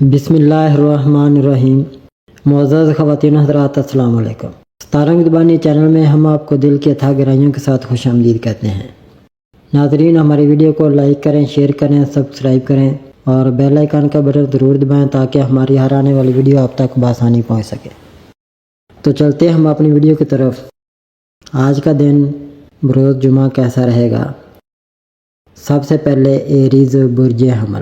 بسم اللہ الرحمن الرحیم۔ معزز خواتین حضرات، السلام علیکم۔ ستارنگ زبانی چینل میں ہم آپ کو دل کی اتھاہ گہرائیوں کے ساتھ خوش آمدید کہتے ہیں۔ ناظرین، ہماری ویڈیو کو لائک کریں، شیئر کریں، سبسکرائب کریں اور بیل آئیکن کا بٹن ضرور دبائیں تاکہ ہماری ہر آنے والی ویڈیو آپ تک بآسانی پہنچ سکے۔ تو چلتے ہیں ہم اپنی ویڈیو کی طرف۔ آج کا دن بروز جمعہ کیسا رہے گا؟ سب سے پہلے ایریز برج حمل۔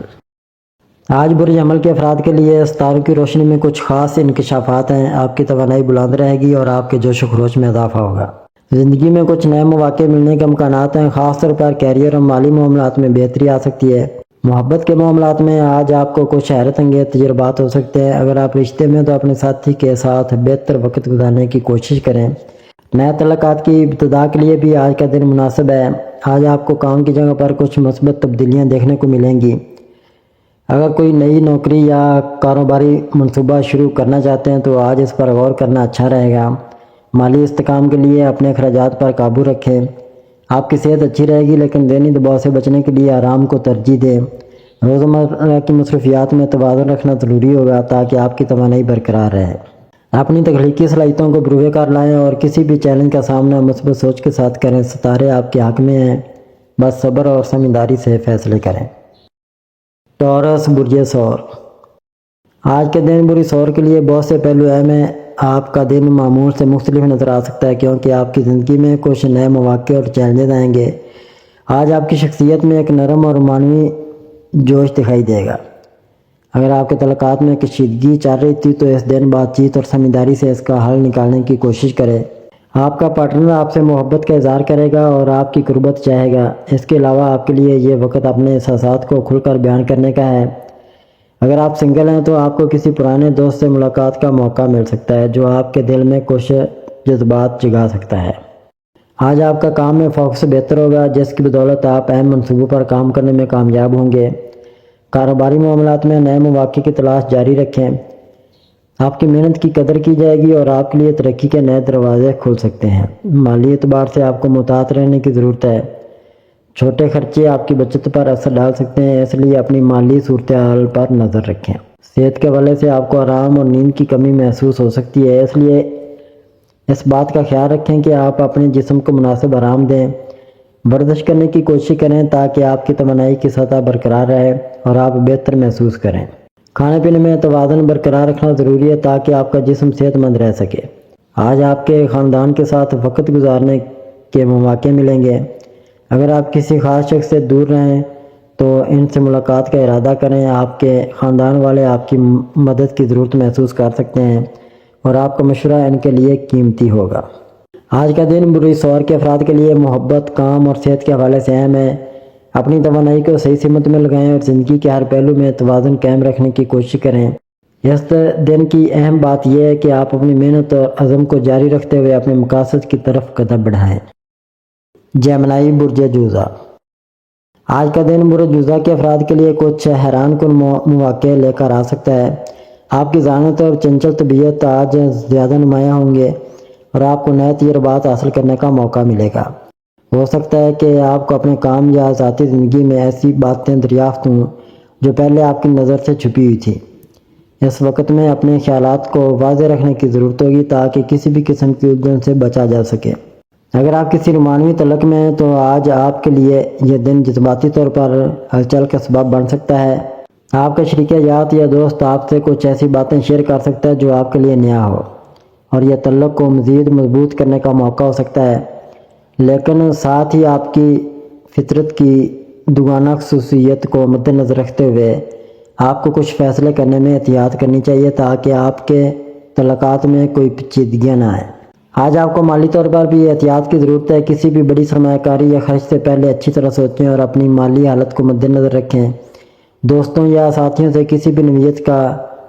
آج برج حمل کے افراد کے لیے ستاروں کی روشنی میں کچھ خاص انکشافات ہیں۔ آپ کی توانائی بلند رہے گی اور آپ کے جوش و خروش میں اضافہ ہوگا۔ زندگی میں کچھ نئے مواقع ملنے کے امکانات ہیں، خاص طور پر کیریئر اور مالی معاملات میں بہتری آ سکتی ہے۔ محبت کے معاملات میں آج آپ کو کچھ حیرت انگیز تجربات ہو سکتے ہیں۔ اگر آپ رشتے میں تو اپنے ساتھی کے ساتھ بہتر وقت گزارنے کی کوشش کریں۔ نئے تعلقات کی ابتدا کے لیے بھی آج کا دن مناسب ہے۔ آج آپ کو کام کی جگہ پر کچھ مثبت تبدیلیاں دیکھنے کو ملیں گی۔ اگر کوئی نئی نوکری یا کاروباری منصوبہ شروع کرنا چاہتے ہیں تو آج اس پر غور کرنا اچھا رہے گا۔ مالی استحکام کے لیے اپنے اخراجات پر قابو رکھیں۔ آپ کی صحت اچھی رہے گی لیکن ذہنی دباؤ سے بچنے کے لیے آرام کو ترجیح دیں۔ روزمرہ کی مصروفیات میں توازن رکھنا ضروری ہوگا تاکہ آپ کی توانائی برقرار رہے۔ اپنی تخلیقی صلاحیتوں کو بروئے کار لائیں اور کسی بھی چیلنج کا سامنا مثبت سوچ کے ساتھ کریں۔ ستارے آپ کے حق میں ہیں، بس صبر اور سمجھداری سے فیصلے کریں۔ ٹورس برج ثور۔ آج کے دن برج ثور کے لیے بہت سے پہلو اہم ہیں۔ آپ کا دن معمول سے مختلف نظر آ سکتا ہے کیونکہ آپ کی زندگی میں کچھ نئے مواقع اور چیلنجز آئیں گے۔ آج آپ کی شخصیت میں ایک نرم اور رومانوی جوش دکھائی دے گا۔ اگر آپ کے تعلقات میں کشیدگی چل رہی تھی تو اس دن بات چیت اور سمجھداری سے اس کا حل نکالنے کی کوشش کریں۔ آپ کا پارٹنر آپ سے محبت کا اظہار کرے گا اور آپ کی قربت چاہے گا۔ اس کے علاوہ آپ کے لیے یہ وقت اپنے احساسات کو کھل کر بیان کرنے کا ہے۔ اگر آپ سنگل ہیں تو آپ کو کسی پرانے دوست سے ملاقات کا موقع مل سکتا ہے جو آپ کے دل میں کچھ جذبات جگا سکتا ہے۔ آج آپ کا کام میں فوکس بہتر ہوگا جس کی بدولت آپ اہم منصوبوں پر کام کرنے میں کامیاب ہوں گے۔ کاروباری معاملات میں نئے مواقع کی تلاش جاری رکھیں۔ آپ کی محنت کی قدر کی جائے گی اور آپ کے لیے ترقی کے نئے دروازے کھل سکتے ہیں۔ مالی اعتبار سے آپ کو محتاط رہنے کی ضرورت ہے۔ چھوٹے خرچے آپ کی بچت پر اثر ڈال سکتے ہیں، اس لیے اپنی مالی صورتحال پر نظر رکھیں۔ صحت کے حوالے سے آپ کو آرام اور نیند کی کمی محسوس ہو سکتی ہے، اس لیے اس بات کا خیال رکھیں کہ آپ اپنے جسم کو مناسب آرام دیں۔ ورزش کرنے کی کوشش کریں تاکہ آپ کی توانائی کی سطح برقرار رہے اور آپ بہتر محسوس کریں۔ کھانے پینے میں توازن برقرار رکھنا ضروری ہے تاکہ آپ کا جسم صحت مند رہ سکے۔ آج آپ کے خاندان کے ساتھ وقت گزارنے کے مواقع ملیں گے۔ اگر آپ کسی خاص شخص سے دور رہیں تو ان سے ملاقات کا ارادہ کریں۔ آپ کے خاندان والے آپ کی مدد کی ضرورت محسوس کر سکتے ہیں اور آپ کا مشورہ ان کے لیے قیمتی ہوگا۔ آج کا دن برج ثور کے افراد کے لیے محبت، کام اور صحت کے حوالے سے اہم ہے۔ اپنی توانائی کو صحیح سمت میں لگائیں اور زندگی کے ہر پہلو میں توازن قائم رکھنے کی کوشش کریں۔ اس دن کی اہم بات یہ ہے کہ آپ اپنی محنت اور عزم کو جاری رکھتے ہوئے اپنے مقاصد کی طرف قدم بڑھائیں۔ جیمنائی برج جوزہ۔ آج کا دن برج جوزہ کے افراد کے لیے کچھ حیران کن مواقع لے کر آ سکتا ہے۔ آپ کی ذہانت اور چنچل طبیعت آج زیادہ نمایاں ہوں گے اور آپ کو نئے تجربات حاصل کرنے کا موقع ملے گا۔ ہو سکتا ہے کہ آپ کو اپنے کام یا ذاتی زندگی میں ایسی باتیں دریافت ہوں جو پہلے آپ کی نظر سے چھپی ہوئی تھی۔ اس وقت میں اپنے خیالات کو واضح رکھنے کی ضرورت ہوگی تاکہ کسی بھی قسم کی الجھن سے بچا جا سکے۔ اگر آپ کسی رومانوی تعلق میں ہیں تو آج آپ کے لیے یہ دن جذباتی طور پر ہلچل کا سبب بن سکتا ہے۔ آپ کا شریک حیات یا دوست آپ سے کچھ ایسی باتیں شیئر کر سکتا ہے جو آپ کے لیے نیا ہو اور یہ تعلق کو مزید مضبوط کرنے کا موقع ہو سکتا ہے، لیکن ساتھ ہی آپ کی فطرت کی دوگانہ خصوصیت کو مد نظر رکھتے ہوئے آپ کو کچھ فیصلے کرنے میں احتیاط کرنی چاہیے تاکہ آپ کے تعلقات میں کوئی پیچیدگیاں نہ آئیں۔ آج آپ کو مالی طور پر بھی احتیاط کی ضرورت ہے۔ کسی بھی بڑی سرمایہ کاری یا خرچ سے پہلے اچھی طرح سوچیں اور اپنی مالی حالت کو مد نظر رکھیں۔ دوستوں یا ساتھیوں سے کسی بھی نوعیت کا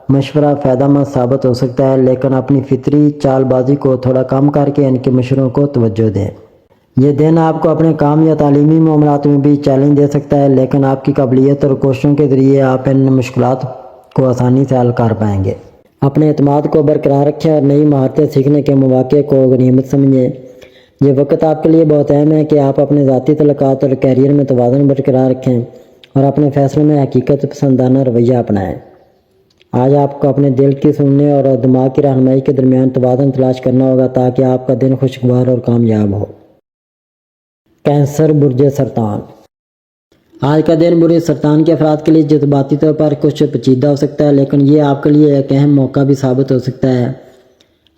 مشورہ فائدہ مند ثابت ہو سکتا ہے، لیکن اپنی فطری چال بازی کو تھوڑا کم کر کے ان کے مشوروں کو توجہ دیں۔ یہ دن آپ کو اپنے کام یا تعلیمی معاملات میں بھی چیلنج دے سکتا ہے، لیکن آپ کی قابلیت اور کوششوں کے ذریعے آپ ان مشکلات کو آسانی سے حل کر پائیں گے۔ اپنے اعتماد کو برقرار رکھیں اور نئی مہارتیں سیکھنے کے مواقع کو غنیمت سمجھیں۔ یہ وقت آپ کے لیے بہت اہم ہے کہ آپ اپنے ذاتی تعلقات اور کیریئر میں توازن برقرار رکھیں اور اپنے فیصلوں میں حقیقت پسندانہ رویہ اپنائیں۔ آج آپ کو اپنے دل کی سننے اور دماغ کی رہنمائی کے درمیان توازن تلاش کرنا ہوگا تاکہ آپ کا دن خوشگوار اور کامیاب ہو۔ کینسر برج سرطان۔ آج کا دن برج سرطان کے افراد کے لیے جذباتی طور پر کچھ پیچیدہ ہو سکتا ہے، لیکن یہ آپ کے لیے ایک اہم موقع بھی ثابت ہو سکتا ہے۔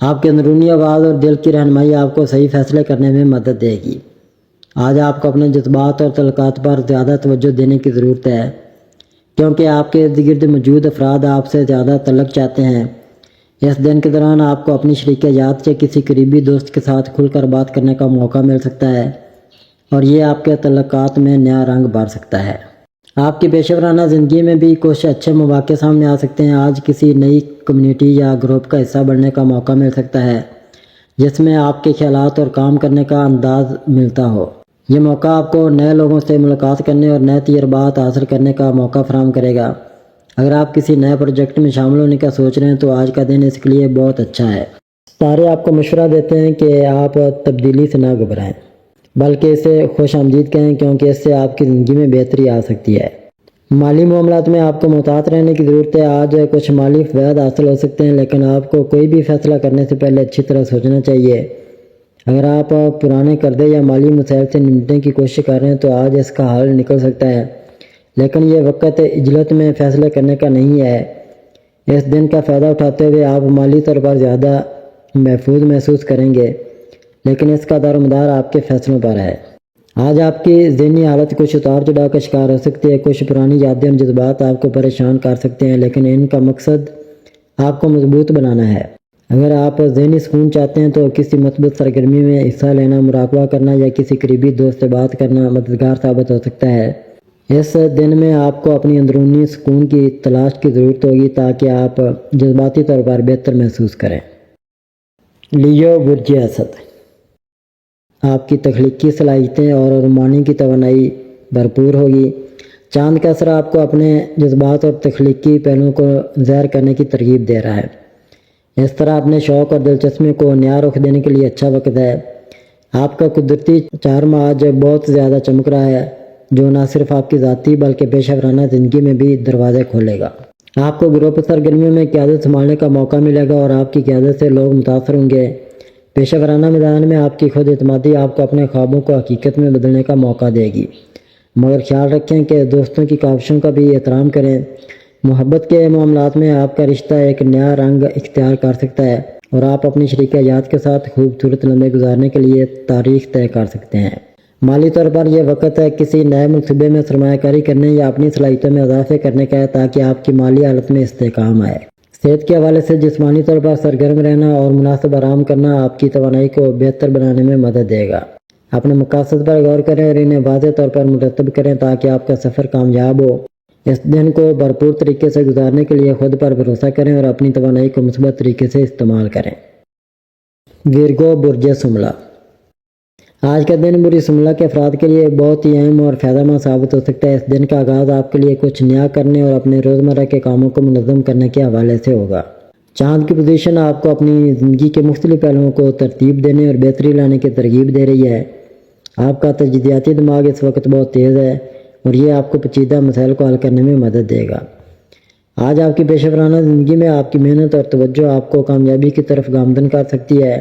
آپ کی اندرونی آواز اور دل کی رہنمائی آپ کو صحیح فیصلے کرنے میں مدد دے گی۔ آج آپ کو اپنے جذبات اور تعلقات پر زیادہ توجہ دینے کی ضرورت ہے، کیونکہ آپ کے ارد گرد موجود افراد آپ سے زیادہ تعلق چاہتے ہیں۔ اس دن کے دوران آپ کو اپنی شریک حیات یا کسی قریبی دوست کے ساتھ کھل کر بات کرنے کا موقع مل سکتا ہے اور یہ آپ کے تعلقات میں نیا رنگ بھر سکتا ہے۔ آپ کی پیشہ ورانہ زندگی میں بھی کچھ اچھے مواقع سامنے آ سکتے ہیں۔ آج کسی نئی کمیونٹی یا گروپ کا حصہ بننے کا موقع مل سکتا ہے جس میں آپ کے خیالات اور کام کرنے کا انداز ملتا ہو۔ یہ موقع آپ کو نئے لوگوں سے ملاقات کرنے اور نئے تجربات حاصل کرنے کا موقع فراہم کرے گا۔ اگر آپ کسی نئے پروجیکٹ میں شامل ہونے کا سوچ رہے ہیں تو آج کا دن اس کے لیے بہت اچھا ہے۔ ستارے آپ کو مشورہ دیتے ہیں کہ آپ تبدیلی سے نہ گھبرائیں، بلکہ اسے خوش آمدید کہیں، کیونکہ اس سے آپ کی زندگی میں بہتری آ سکتی ہے۔ مالی معاملات میں آپ کو محتاط رہنے کی ضرورت ہے۔ آج کچھ مالی فوائد حاصل ہو سکتے ہیں، لیکن آپ کو کوئی بھی فیصلہ کرنے سے پہلے اچھی طرح سوچنا چاہیے۔ اگر آپ پرانے قرضے یا مالی مسائل سے نمٹنے کی کوشش کر رہے ہیں تو آج اس کا حل نکل سکتا ہے، لیکن یہ وقت عجلت میں فیصلے کرنے کا نہیں ہے۔ اس دن کا فائدہ اٹھاتے ہوئے آپ مالی طور پر زیادہ محفوظ محسوس کریں گے، لیکن اس کا دار و مدار آپ کے فیصلوں پر ہے۔ آج آپ کی ذہنی حالت کچھ اتار چڑھاؤ کا شکار ہو سکتی ہے۔ کچھ پرانی یادیں اور جذبات آپ کو پریشان کر سکتے ہیں، لیکن ان کا مقصد آپ کو مضبوط بنانا ہے۔ اگر آپ ذہنی سکون چاہتے ہیں تو کسی مثبت سرگرمی میں حصہ لینا، مراقبہ کرنا یا کسی قریبی دوست سے بات کرنا مددگار ثابت ہو سکتا ہے۔ اس دن میں آپ کو اپنی اندرونی سکون کی تلاش کی ضرورت ہوگی تاکہ آپ جذباتی طور پر بہتر محسوس کریں۔ لیو برج اسد۔ آپ کی تخلیقی صلاحیتیں اور رومانی کی توانائی بھرپور ہوگی۔ چاند کا اثر آپ کو اپنے جذبات اور تخلیقی پہلوؤں کو ظاہر کرنے کی ترغیب دے رہا ہے۔ اس طرح اپنے شوق اور دلچسپی کو نیا رخ دینے کے لیے اچھا وقت ہے۔ آپ کا قدرتی چارم آج بہت زیادہ چمک رہا ہے، جو نہ صرف آپ کی ذاتی بلکہ پیشہ ورانہ زندگی میں بھی دروازے کھولے گا۔ آپ کو گروپ سرگرمیوں میں قیادت سنبھالنے کا موقع ملے گا اور آپ کی قیادت سے لوگ متاثر ہوں گے۔ پیشہ ورانہ میدان میں آپ کی خود اعتمادی آپ کو اپنے خوابوں کو حقیقت میں بدلنے کا موقع دے گی، مگر خیال رکھیں کہ دوستوں کی کاوشوں کا بھی احترام کریں۔ محبت کے معاملات میں آپ کا رشتہ ایک نیا رنگ اختیار کر سکتا ہے اور آپ اپنی شریک حیات کے ساتھ خوبصورت لمحے گزارنے کے لیے تاریخ طے کر سکتے ہیں۔ مالی طور پر یہ وقت ہے کسی نئے منصوبے میں سرمایہ کاری کرنے یا اپنی صلاحیتوں میں اضافے کرنے کا ہے تاکہ آپ کی مالی حالت میں استحکام آئے۔ صحت کے حوالے سے جسمانی طور پر سرگرم رہنا اور مناسب آرام کرنا آپ کی توانائی کو بہتر بنانے میں مدد دے گا۔ اپنے مقاصد پر غور کریں اور انہیں واضح طور پر مرتب کریں تاکہ آپ کا سفر کامیاب ہو۔ اس دن کو بھرپور طریقے سے گزارنے کے لیے خود پر بھروسہ کریں اور اپنی توانائی کو مثبت طریقے سے استعمال کریں۔ ویرگو برج سملہ۔ آج کا دن برج سملہ کے افراد کے لیے بہت ہی اہم اور فائدہ مند ثابت ہو سکتا ہے۔ اس دن کا آغاز آپ کے لیے کچھ نیا کرنے اور اپنے روزمرہ کے کاموں کو منظم کرنے کے حوالے سے ہوگا۔ چاند کی پوزیشن آپ کو اپنی زندگی کے مختلف پہلوؤں کو ترتیب دینے اور بہتری لانے کی ترغیب دے رہی ہے۔ آپ کا تجدیداتی دماغ اس وقت بہت تیز ہے اور یہ آپ کو پیچیدہ مسائل کو حل کرنے میں مدد دے گا۔ آج آپ کی پیشہ ورانہ زندگی میں آپ کی محنت اور توجہ آپ کو کامیابی کی طرف گامزن کر سکتی ہے۔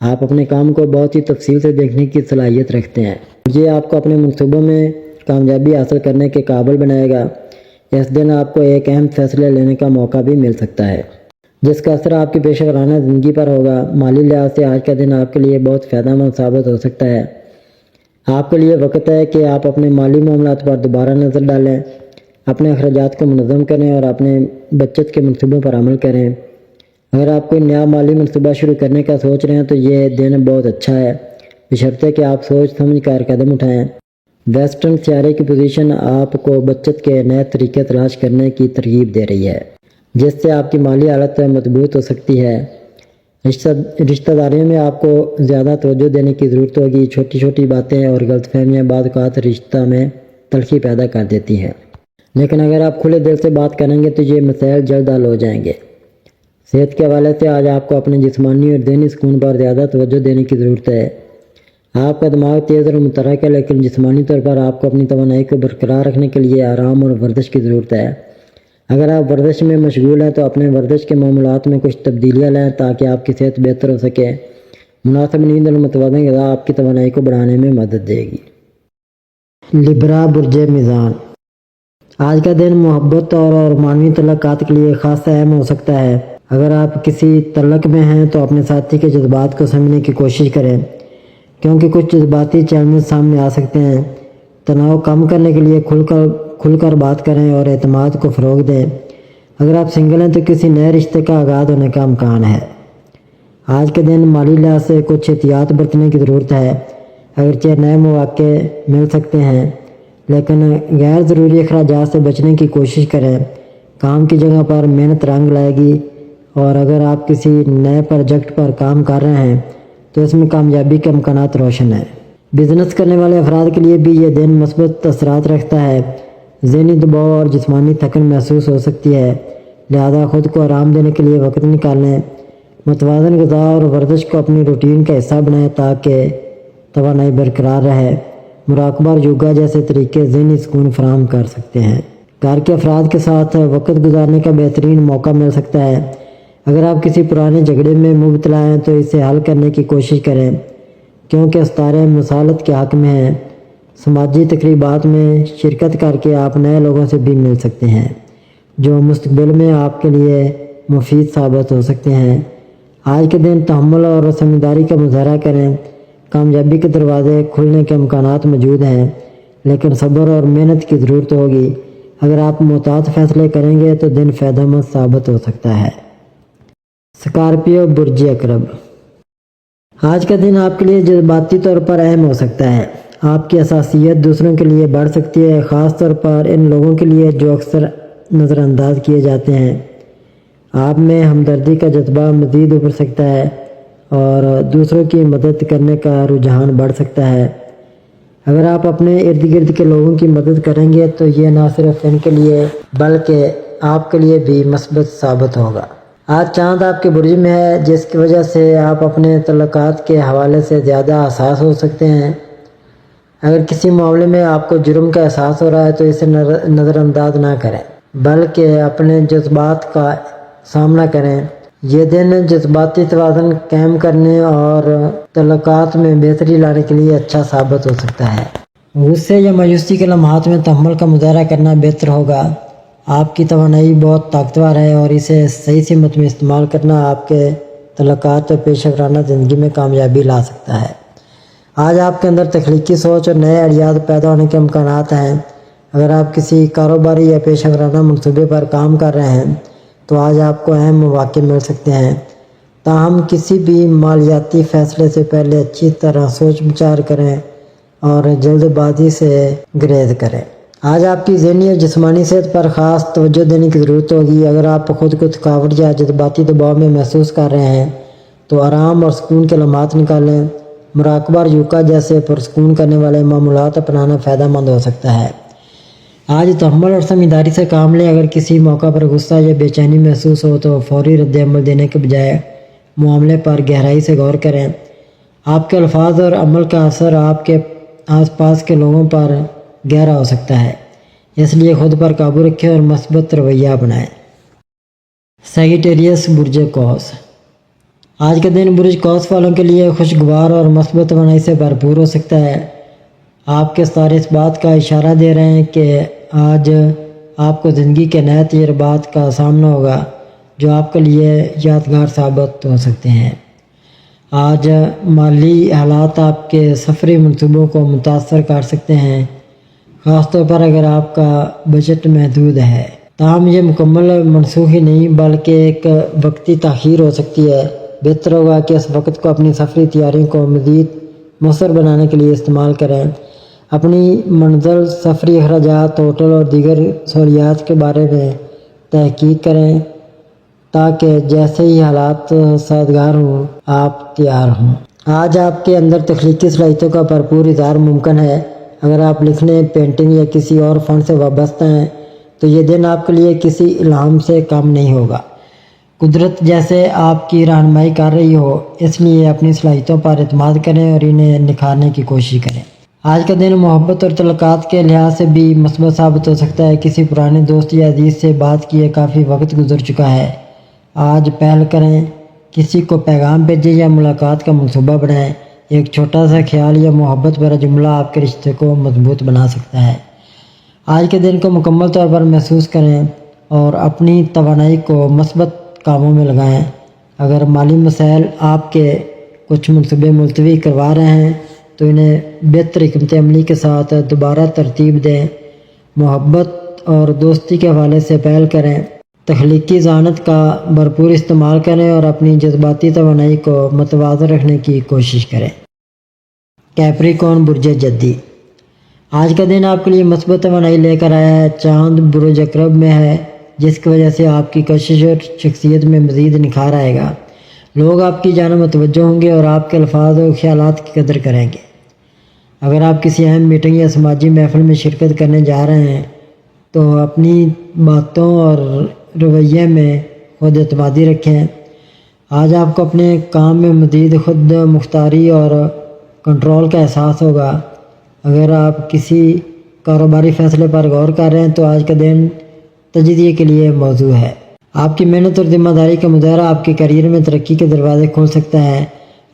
آپ اپنے کام کو بہت ہی تفصیل سے دیکھنے کی صلاحیت رکھتے ہیں۔ یہ آپ کو اپنے منصوبوں میں کامیابی حاصل کرنے کے قابل بنائے گا۔ اس دن آپ کو ایک اہم فیصلے لینے کا موقع بھی مل سکتا ہے جس کا اثر آپ کی پیشہ ورانہ زندگی پر ہوگا۔ مالی لحاظ سے آج کا دن آپ کے لیے بہت فائدہ مند ثابت ہو سکتا ہے۔ آپ کے لیے وقت ہے کہ آپ اپنے مالی معاملات پر دوبارہ نظر ڈالیں، اپنے اخراجات کو منظم کریں اور اپنے بچت کے منصوبوں پر عمل کریں۔ اگر آپ کوئی نیا مالی منصوبہ شروع کرنے کا سوچ رہے ہیں تو یہ دن بہت اچھا ہے، بشرطے کہ آپ سوچ سمجھ کر قدم اٹھائیں۔ ویسٹرن سیارے کی پوزیشن آپ کو بچت کے نئے طریقے تلاش کرنے کی ترغیب دے رہی ہے جس سے آپ کی مالی حالت مضبوط ہو سکتی ہے۔ رشتہ داریوں میں آپ کو زیادہ توجہ دینے کی ضرورت ہوگی۔ چھوٹی چھوٹی باتیں اور غلط فہمیاں بعض اوقات رشتہ میں تلخی پیدا کر دیتی ہیں، لیکن اگر آپ کھلے دل سے بات کریں گے تو یہ مسائل جلد حل ہو جائیں گے۔ صحت کے حوالے سے آج آپ کو اپنے جسمانی اور ذہنی سکون پر زیادہ توجہ دینے کی ضرورت ہے۔ آپ کا دماغ تیز اور متحرک ہے، لیکن جسمانی طور پر آپ کو اپنی توانائی کو برقرار رکھنے کے لیے آرام اور ورزش کی ضرورت ہے۔ اگر آپ ورزش میں مشغول ہیں تو اپنے ورزش کے معمولات میں کچھ تبدیلیاں لائیں تاکہ آپ کی صحت بہتر ہو سکے۔ مناسب نیند اور متوازن غذا آپ کی توانائی کو بڑھانے میں مدد دے گی۔ لبرا برج میزان، آج کا دن محبت اور معنوی تعلقات کے لیے خاص اہم ہو سکتا ہے۔ اگر آپ کسی تعلق میں ہیں تو اپنے ساتھی کے جذبات کو سمجھنے کی کوشش کریں، کیونکہ کچھ جذباتی چیلنج سامنے آ سکتے ہیں۔ تناؤ کم کرنے کے لیے کھل کر بات کریں اور اعتماد کو فروغ دیں۔ اگر آپ سنگل ہیں تو کسی نئے رشتے کا آغاز ہونے کا امکان ہے۔ آج کے دن مالی لحاظ سے کچھ احتیاط برتنے کی ضرورت ہے۔ اگرچہ نئے مواقع مل سکتے ہیں لیکن غیر ضروری اخراجات سے بچنے کی کوشش کریں۔ کام کی جگہ پر محنت رنگ لائے گی، اور اگر آپ کسی نئے پروجیکٹ پر کام کر رہے ہیں تو اس میں کامیابی کے امکانات روشن ہیں۔ بزنس کرنے والے افراد کے لیے بھی یہ دن مثبت اثرات رکھتا ہے۔ ذہنی دباؤ اور جسمانی تھکن محسوس ہو سکتی ہے، لہذا خود کو آرام دینے کے لیے وقت نکالیں۔ متوازن غذا اور ورزش کو اپنی روٹین کا حصہ بنائیں تاکہ توانائی برقرار رہے۔ مراقبہ اور یوگا جیسے طریقے ذہنی سکون فراہم کر سکتے ہیں۔ گھر کے افراد کے ساتھ وقت گزارنے کا بہترین موقع مل سکتا ہے۔ اگر آپ کسی پرانے جھگڑے میں مبتلا ہیں تو اسے حل کرنے کی کوشش کریں، کیونکہ ستارے مصالحت کے حق میں ہیں۔ سماجی تقریبات میں شرکت کر کے آپ نئے لوگوں سے بھی مل سکتے ہیں جو مستقبل میں آپ کے لیے مفید ثابت ہو سکتے ہیں۔ آج کے دن تحمل اور سمجھداری کا مظاہرہ کریں۔ کامیابی کے دروازے کھلنے کے امکانات موجود ہیں، لیکن صبر اور محنت کی ضرورت ہوگی۔ اگر آپ محتاط فیصلے کریں گے تو دن فائدہ مند ثابت ہو سکتا ہے۔ اسکارپیو برج عقرب، آج کا دن آپ کے لیے جذباتی طور پر اہم ہو سکتا ہے۔ آپ کی حساسیت دوسروں کے لیے بڑھ سکتی ہے، خاص طور پر ان لوگوں کے لیے جو اکثر نظر انداز کیے جاتے ہیں۔ آپ میں ہمدردی کا جذبہ مزید ابھر سکتا ہے اور دوسروں کی مدد کرنے کا رجحان بڑھ سکتا ہے۔ اگر آپ اپنے ارد گرد کے لوگوں کی مدد کریں گے تو یہ نہ صرف ان کے لیے بلکہ آپ کے لیے بھی مثبت ثابت ہوگا۔ آج چاند آپ کے برج میں ہے، جس کی وجہ سے آپ اپنے تعلقات کے حوالے سے زیادہ حساس ہو سکتے ہیں۔ اگر کسی معاملے میں آپ کو جرم کا احساس ہو رہا ہے تو اسے نظر انداز نہ کریں بلکہ اپنے جذبات کا سامنا کریں۔ یہ دن جذباتی توازن قائم کرنے اور تعلقات میں بہتری لانے کے لیے اچھا ثابت ہو سکتا ہے۔ غصے یا مایوسی کے لمحات میں تحمل کا مظاہرہ کرنا بہتر ہوگا۔ آپ کی توانائی بہت طاقتور ہے اور اسے صحیح سمت میں استعمال کرنا آپ کے تعلقات اور پیشہ ورانہ زندگی میں کامیابی لا سکتا ہے۔ آج آپ کے اندر تخلیقی سوچ اور نئے آئیڈیاز پیدا ہونے کے امکانات ہیں۔ اگر آپ کسی کاروباری یا پیشہ ورانہ منصوبے پر کام کر رہے ہیں تو آج آپ کو اہم مواقع مل سکتے ہیں۔ تاہم کسی بھی مالیاتی فیصلے سے پہلے اچھی طرح سوچ بچار کریں اور جلد بازی سے گریز کریں۔ آج آپ کی ذہنی اور جسمانی صحت پر خاص توجہ دینے کی ضرورت ہوگی۔ اگر آپ خود کو تھکاوٹ یا جذباتی دباؤ میں محسوس کر رہے ہیں تو آرام اور سکون کے لمحات نکالیں۔ مراقبہ اور یوگا جیسے پرسکون کرنے والے معمولات اپنانا فائدہ مند ہو سکتا ہے۔ آج تحمل اور سمجھداری سے کام لیں۔ اگر کسی موقع پر غصہ یا بے چینی محسوس ہو تو فوری رد عمل دینے کے بجائے معاملے پر گہرائی سے غور کریں۔ آپ کے الفاظ اور عمل کا اثر آپ کے آس پاس کے لوگوں پر گہرا ہو سکتا ہے، اس لیے خود پر قابو رکھیں اور مثبت رویہ بنائیں۔ سیجیٹیریس برج قوس، آج کا دن برج قوس والوں کے لیے خوشگوار اور مثبت توانائی سے بھرپور ہو سکتا ہے۔ آپ کے ستارے اس بات کا اشارہ دے رہے ہیں کہ آج آپ کو زندگی کے نئے تجربات کا سامنا ہوگا جو آپ کے لیے یادگار ثابت ہو سکتے ہیں۔ آج مالی حالات آپ کے سفری منصوبوں کو متاثر کر سکتے ہیں، خاص طور پر اگر آپ کا بجٹ محدود ہے۔ تاہم یہ مکمل منسوخ ہی نہیں بلکہ ایک وقتی تاخیر ہو سکتی ہے۔ بہتر ہوگا کہ اس وقت کو اپنی سفری تیاریوں کو مزید مؤثر بنانے کے لیے استعمال کریں۔ اپنی منزل، سفری اخراجات، ہوٹل اور دیگر سہولیات کے بارے میں تحقیق کریں تاکہ جیسے ہی حالات سازگار ہوں آپ تیار ہوں۔ آج آپ کے اندر تخلیقی صلاحیتوں کا بھرپور اظہار ممکن ہے۔ اگر آپ لکھنے، پینٹنگ یا کسی اور فن سے وابستہ ہیں تو یہ دن آپ کے لیے کسی الہام سے کم نہیں ہوگا۔ قدرت جیسے آپ کی رہنمائی کر رہی ہو، اس لیے اپنی صلاحیتوں پر اعتماد کریں اور انہیں نکھارنے کی کوشش کریں۔ آج کا دن محبت اور تعلقات کے لحاظ سے بھی مثبت ثابت ہو سکتا ہے۔ کسی پرانے دوست یا عزیز سے بات کیے کافی وقت گزر چکا ہے، آج پہل کریں، کسی کو پیغام بھیجیں یا ملاقات کا منصوبہ بنائیں۔ ایک چھوٹا سا خیال یا محبت بھرا جملہ آپ کے رشتے کو مضبوط بنا سکتا ہے۔ آج کے دن کو مکمل طور پر محسوس کریں اور اپنی توانائی کو مثبت کاموں میں لگائیں۔ اگر مالی مسائل آپ کے کچھ منصوبے ملتوی کروا رہے ہیں تو انہیں بہتر حکمت عملی کے ساتھ دوبارہ ترتیب دیں۔ محبت اور دوستی کے حوالے سے پہل کریں، تخلیقی ذہانت کا بھرپور استعمال کریں اور اپنی جذباتی توانائی کو متوازن رکھنے کی کوشش کریں۔ کیپریکون برج جدی، آج کا دن آپ کے لیے مثبت توانائی لے کر آیا ہے۔ چاند برج اقرب میں ہے، جس کی وجہ سے آپ کی کوشش اور شخصیت میں مزید نکھار آئے گا۔ لوگ آپ کی جانب متوجہ ہوں گے اور آپ کے الفاظ اور خیالات کی قدر کریں گے۔ اگر آپ کسی اہم میٹنگ یا سماجی محفل میں شرکت کرنے جا رہے ہیں تو اپنی باتوں اور رویے میں خود اعتمادی رکھیں۔ آج آپ کو اپنے کام میں مزید خود مختاری اور کنٹرول کا احساس ہوگا۔ اگر آپ کسی کاروباری فیصلے پر غور کر رہے ہیں تو آج کا دن تجزیے کے لیے موزوں ہے۔ آپ کی محنت اور ذمہ داری کا مظاہرہ آپ کے کیریئر میں ترقی کے دروازے کھول سکتا ہے۔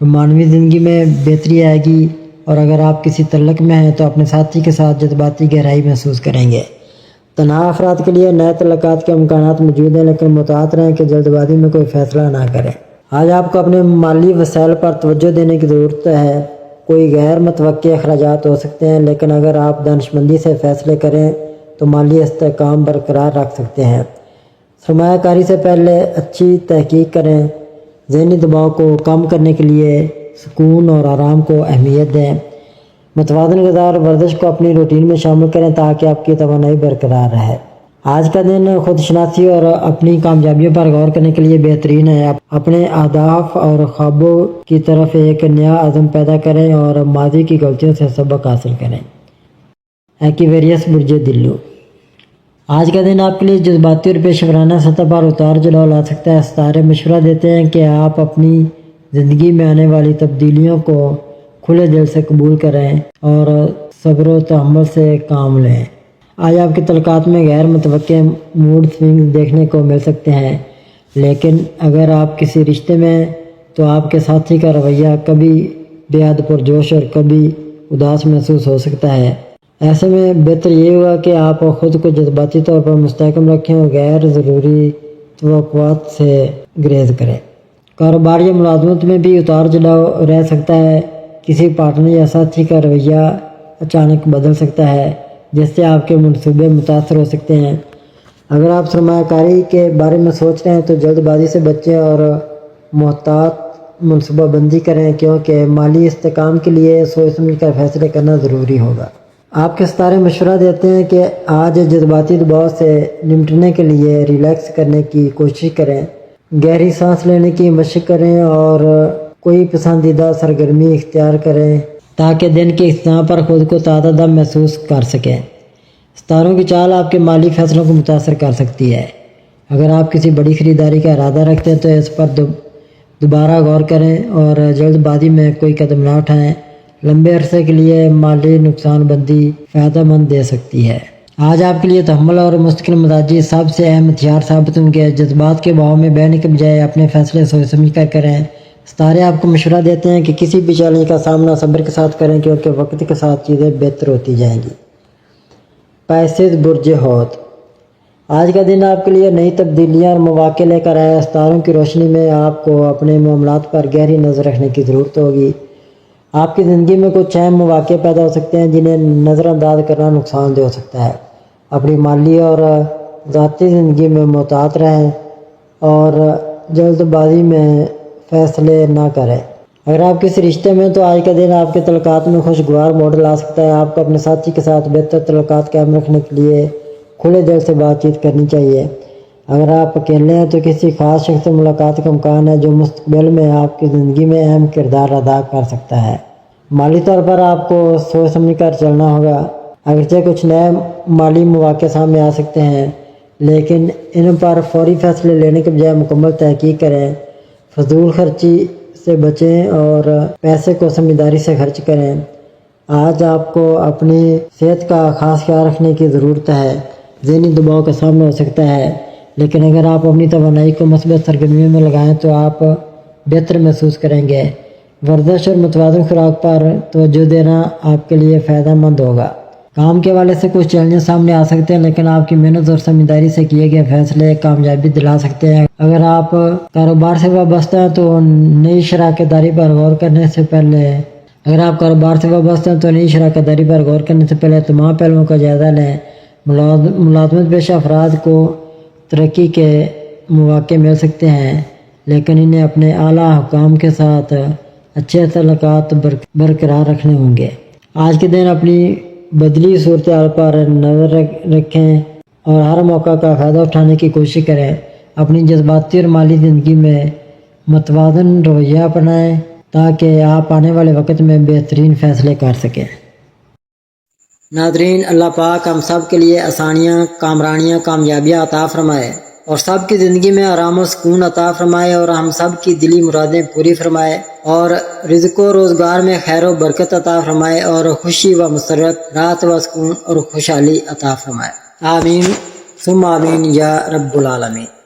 رومانوی زندگی میں بہتری آئے گی اور اگر آپ کسی تعلق میں ہیں تو اپنے ساتھی کے ساتھ جذباتی گہرائی محسوس کریں گے۔ تنہا افراد کے لیے نئے تعلقات کے امکانات موجود ہیں، لیکن محتاط رہیں کہ جلد بازی میں کوئی فیصلہ نہ کریں۔ آج آپ کو اپنے مالی وسائل پر توجہ دینے کی ضرورت ہے۔ کوئی غیر متوقع اخراجات ہو سکتے ہیں، لیکن اگر آپ دانشمندی سے فیصلے کریں تو مالی استحکام برقرار رکھ سکتے ہیں۔ سرمایہ کاری سے پہلے اچھی تحقیق کریں۔ ذہنی دباؤ کو کم کرنے کے لیے سکون اور آرام کو اہمیت دیں۔ متوازن غذا اور ورزش کو اپنی روٹین میں شامل کریں تاکہ آپ کی توانائی برقرار رہے۔ آج کا دن خود شناسی اور اپنی کامیابیوں پر غور کرنے کے لیے بہترین ہے۔ اپنے اہداف اور خوابوں کی طرف ایک نیا عزم پیدا کریں اور ماضی کی غلطیوں سے سبق حاصل کریں۔ ایکویریس برج دلو، آج کا دن آپ کے لیے جذباتی اور پیشہ ورانہ سطح پر اتار چڑھاؤ لا سکتا ہے۔ ستارے مشورہ دیتے ہیں کہ آپ اپنی زندگی میں آنے والی تبدیلیوں کو کھلے دل سے قبول کریں اور صبر و تحمل سے کام لیں۔ آج آپ کے تعلقات میں غیر متوقع موڈ سوئنگ دیکھنے کو مل سکتے ہیں، لیکن اگر آپ کسی رشتے میں ہیں تو آپ کے ساتھی کا رویہ کبھی بے حد پرجوش اور کبھی اداس محسوس ہو سکتا ہے۔ ایسے میں بہتر یہ ہوگا کہ آپ خود کو جذباتی طور پر مستحکم رکھیں اور غیر ضروری توقعات سے گریز کریں۔ کاروبار یا ملازمت میں بھی اتار چڑھاؤ رہ سکتا ہے۔ کسی پارٹنر یا ساتھی کا رویہ اچانک بدل سکتا ہے، جس سے آپ کے منصوبے متاثر ہو سکتے ہیں۔ اگر آپ سرمایہ کاری کے بارے میں سوچ رہے ہیں تو جلد بازی سے بچیں اور محتاط منصوبہ بندی کریں، کیونکہ مالی استحکام کے لیے سوچ سمجھ کر فیصلے کرنا ضروری ہوگا۔ آپ کے ستارے مشورہ دیتے ہیں کہ آج جذباتی دباؤ سے نمٹنے کے لیے ریلیکس کرنے کی کوشش کریں، گہری سانس لینے کی مشق کریں اور کوئی پسندیدہ سرگرمی اختیار کریں تاکہ دن کے اختتام پر خود کو تازہ دم محسوس کر سکیں۔ ستاروں کی چال آپ کے مالی فیصلوں کو متاثر کر سکتی ہے۔ اگر آپ کسی بڑی خریداری کا ارادہ رکھتے ہیں تو اس پر دوبارہ غور کریں اور جلد بازی میں کوئی قدم نہ اٹھائیں۔ لمبے عرصے کے لیے مالی نقصان بندی فائدہ مند دے سکتی ہے۔ آج آپ کے لیے تحمل اور مستقل مزاجی سب سے اہم ہتھیار ثابت ہوں گے۔ جذبات کے بہاؤ میں بہنے کے بجائے اپنے فیصلے سوچ سمجھ کر کریں۔ ستارے آپ کو مشورہ دیتے ہیں کہ کسی بھی چیلنج کا سامنا صبر کے ساتھ کریں، کیونکہ وقت کے ساتھ چیزیں بہتر ہوتی جائیں گی۔ پیسز برج حوت، آج کا دن آپ کے لیے نئی تبدیلیاں اور مواقع لے کر آیا۔ ستاروں کی روشنی میں آپ کو اپنے معاملات پر گہری نظر رکھنے کی ضرورت ہوگی۔ آپ کی زندگی میں کچھ اہم مواقع پیدا ہو سکتے ہیں جنہیں نظر انداز کرنا نقصان دہ ہو سکتا ہے۔ اپنی مالی اور ذاتی زندگی میں محتاط رہیں اور جلد بازی میں فیصلے نہ کریں۔ اگر آپ کسی رشتے میں تو آج کا دن آپ کے تعلقات میں خوشگوار موڑ لا سکتا ہے۔ آپ کو اپنے ساتھی کے ساتھ بہتر تعلقات قائم رکھنے کے لیے کھلے دل سے بات چیت کرنی چاہیے۔ اگر آپ اکیلے ہیں تو کسی خاص شخص سے ملاقات کا امکان ہے جو مستقبل میں آپ کی زندگی میں اہم کردار ادا کر سکتا ہے۔ مالی طور پر آپ کو سوچ سمجھ کر چلنا ہوگا۔ اگرچہ کچھ نئے مالی مواقع سامنے آ سکتے ہیں، لیکن ان پر فوری فیصلے لینے کے بجائے مکمل تحقیق کریں۔ فضول خرچی سے بچیں اور پیسے کو سمجھداری سے خرچ کریں۔ آج آپ کو اپنی صحت کا خاص خیال رکھنے کی ضرورت ہے۔ ذہنی دباؤ کا سامنا ہو سکتا ہے، لیکن اگر آپ اپنی توانائی کو مثبت سرگرمیوں میں لگائیں تو آپ بہتر محسوس کریں گے۔ ورزش اور متوازن خوراک پر توجہ دینا آپ کے لیے فائدہ مند ہوگا۔ کام کے حوالے سے کچھ چیلنجز سامنے آ سکتے ہیں، لیکن آپ کی محنت اور سمجھداری سے کیے گئے فیصلے کامیابی دلا سکتے ہیں۔ اگر آپ کاروبار سے وابستہ ہیں تو نئی شراکت داری پر غور کرنے سے پہلے تمام پہلوؤں کا جائزہ لیں۔ ملازمت پیشہ افراد کو ترقی کے مواقع مل سکتے ہیں، لیکن انہیں اپنے اعلیٰ حکام کے ساتھ اچھے تعلقات برقرار رکھنے ہوں گے۔ آج کے دن اپنی بدلی صورتحال پر نظر رکھیں اور ہر موقع کا فائدہ اٹھانے کی کوشش کریں۔ اپنی جذباتی اور مالی زندگی میں متوازن رویہ اپنائیں تاکہ آپ آنے والے وقت میں بہترین فیصلے کر سکیں۔ ناظرین، اللہ پاک ہم سب کے لیے آسانیاں، کامرانیاں، کامیابیاں عطا فرمائے اور سب کی زندگی میں آرام و سکون عطا فرمائے اور ہم سب کی دلی مرادیں پوری فرمائے اور رزق و روزگار میں خیر و برکت عطا فرمائے اور خوشی و مسرت، راحت و سکون اور خوشحالی عطا فرمائے۔ آمین ثم آمین یا رب العالمین۔